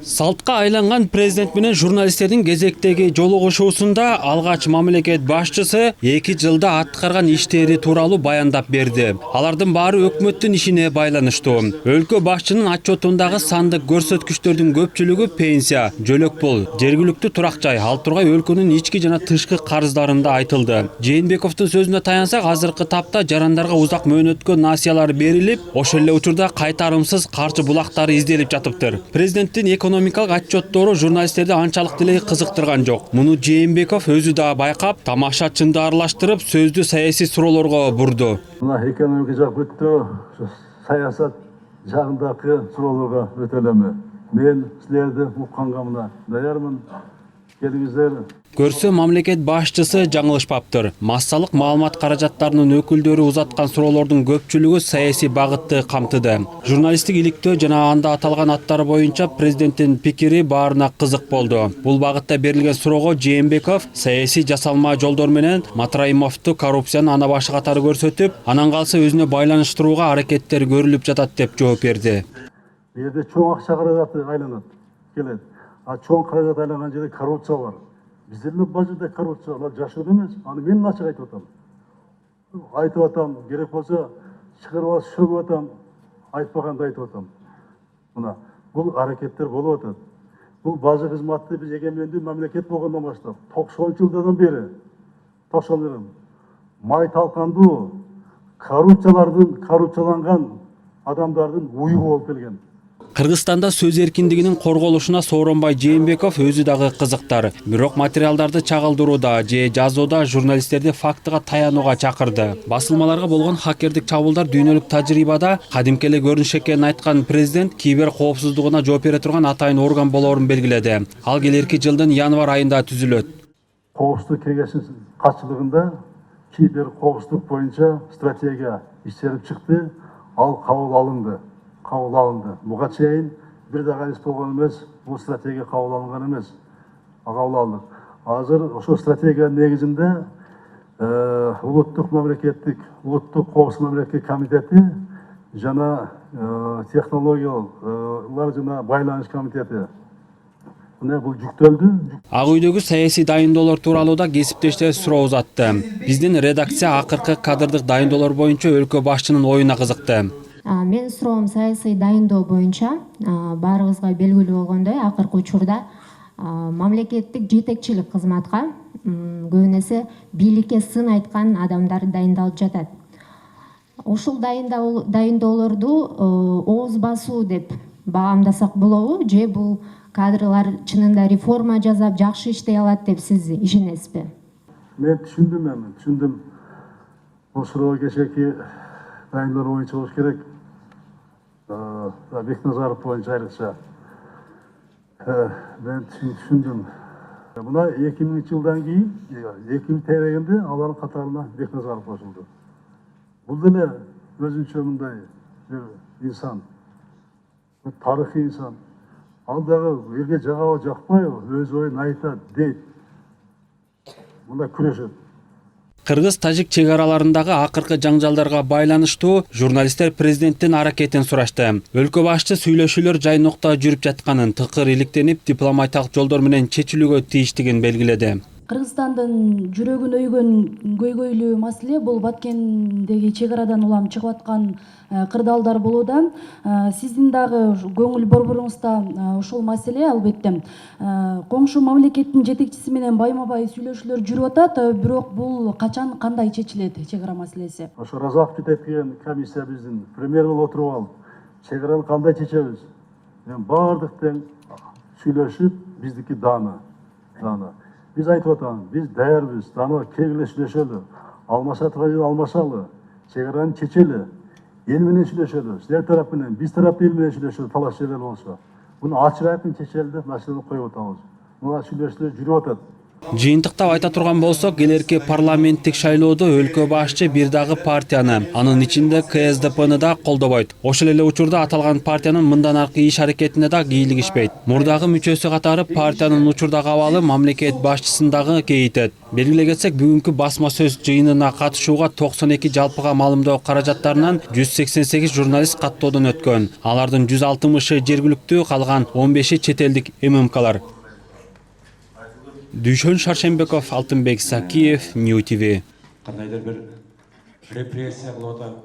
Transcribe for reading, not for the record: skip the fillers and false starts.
Салтка айланган президент менен журналисттердин кезектеги жолугушуусунда алгач мамлекет башчысы 2 жылда аткарган иштери тууралуу баяндап берди. Алардын баары өкмөттүн ишине байланыштуу. Өлкө башчынын отчетундагы сандык көрсөткүчтөрдүн көпчүлүгү пенсия, жөлөк пул, жергиликтүү турак жай, ал тургай өлкөнүн ички жана тышкы карыздарында айтылды. Жээнбековдун сөзүнө таянсак, азыркы тапта жарандарга узак мөөнөткө насыялар берилип, ошол эле учурда кайтарымсыз каржы булактары изделип жатыптыр. Президенттин экономикалык отчеттору журналисттерди анчалык деле кызыктырган жок. Муну Жээнбеков өзү да байкап, тамашачынды аралаштырып, сөздү саясий суроолорго бурду. Мына экономика жак бүттү, саясат жагындагы суроолорго өтөлөмү. Мен силерди укканга мына даярмын. Келиңиздер. Көрсө мамлекет башчысы жаңылышпаптыр. Массалык маалымат каражаттарынын өкүлдөрү узаткан суроолордун көпчүлүгү саясий багытты камтыды. Журналисттик иликтөө жана анда аталган аттар боюнча президенттин пикири баарына кызык болду. Бул багытта берилген суроого Жээнбеков саясий жасалма жолдор менен Матраимовду коррупциянын ана башы катары көрсөтүп, анан калса өзүнө байланыштырууга аракеттер көрүлүп жатат деп жооп берди. Бул жерде чоң акча каражаты айланат, келет. А чоң каражат айланган жерде коррупция бар. Биздерде бар жерде коррупция бар, жашоо эмес. Аны мен ачык айтып атам. Айтып атам, керек болсо чыгарып алып сөгүп атам, айтпаганды айтып атам. Мына бул аракеттер болуп атат. Бул база кызматты биз эгемендүү мамлекет болгондон баштап 90-жылдардан бери 90 май талкандуу коррупцияланган адамдардын уюгу болуп келген. Кыргызстанда сөз эркиндигинин корголушуна сооронбай Жээнбеков өзү дагы кызыктар. Бирок материалдарды чагылдырууда же жазууда журналисттерди фактыга таянууга чакырды. Басылмаларга болгон хакердик чабуулдар дүйнөлүк тажрыйбада кадимки эле көрүнүш экенин айткан президент кибер коопсуздугуна жооп бере турган атайын орган болоорун белгиледи. Ал келерки жылдын январь айында түзүлөт. Коопсуздук кеңешинин катчылыгында кибер коопсуздук боюнча стратегия иштелип чыкты. Ал кабыл алынды. Буга чейин бир дагы иш болгон эмес, бул стратегия кабыл алынган эмес. Кабыл алдык. Азыр ошол стратегиянын негизинде улуттук коопсуздук мамлекеттик комитети жана технологиялар жана байланыш комитети бул жүктөлдү. Ак үйдөгү саясий дайындоолор тууралуу да кесиптештер суроо узатты. Биздин редакция акыркы кадрдык дайындоолор боюнча өлкө башчынын оюна кызыкты. Мен суроом саясий дайындоо боюнча баарыбызга белгилүү болгондой акыркы учурда мамлекеттик жетекчилик кызматка көбүн эсе бийликке сын айткан адамдар дайындалып жатат. Ушул дайындоолорду ооз басуу деп баамдасак болобу, же бул кадрлар чынында реформа жасап жакшы иштей алат деп сиз ишенесизби? Мен түшүндүм. Бул суроо кечээки дайындоо боюнча болуш керек. Бекназаров боюнча айрыкча. Мен түшүндүм. Мына 2000-жылдан кийин 2000 терегенде алардын катарына Бекназаров кошулду. Бул деле өзүнчө мындай бир инсан. Тарыхый инсан. Ал дагы элге жагабы жакпайбы, өз оюн айтат, дейт. Мында күрөшөт. Кыргыз-тажик чек араларындагы акыркы жаңжалдарга байланыштуу журналисттер президенттин аракетин сурашты. Өлкө башчы сүйлөшүүлөр жайнокто жүрүп жатканын, тыкыр иликтенип, дипломатиялык жолдор менен чечилүүгө тийиштигин белгиледи. Кыргызстандын жүрөгүн өйгөн көйгөйлүү маселе бул Баткендеги чек арадан улам чыгып аткан кырдаалдар болууда. Сиздин дагы көңүл борборуңузда ушул маселе албетте. Коңшу мамлекеттин жетекчиси менен байма-бай сүйлөшүүлөр жүрүп атат, бирок бул качан кандай чечилет чек ара маселеси? Ошо Разаков жетектеген комиссия биздин премьер болуп отуруп алып, чек араны кандай чечебиз? Мен бардык тең сүйлөшүп, биздики даана. Биз айтып атабыз, биз даярбыз, дано келгиле сүйлөшөлү. Алмаша турган жерде алмашалы, чек араны чечели. Эл менен сүйлөшөлү. Силер тарап менен, биз тарап эл менен сүйлөшөлү, талаш жерлер болсо. Буну ачык айкын чечели деп маселени коюп атабыз. Мына сүйлөшүүлөр жүрүп атат. Жыйынтыктап айта турган болсок, келерки парламенттик шайлоодо өлкө башчы бир дагы партияны, анын ичинде КСДПны да колдобойт. Ошол эле учурда аталган партиянын мындан аркы иш аракетине да кийлигишпейт. Мурдагы мүчөсү катары партиянын учурдагы абалы мамлекет башчысын дагы кейитет. Белгилей кетсек, бүгүнкү басма сөз жыйынына катышууга 92 жалпыга маалымдоо каражаттарынан 188 журналист каттоодон өткөн. Алардын 160-ы жергиликтүү, калган 15-и чет элдик ММКлар. Дүйшөн Шаршенбеков, Алтынбек Сакиев, Нью ТВ. Кандайдыр бир репрессия кылып атат,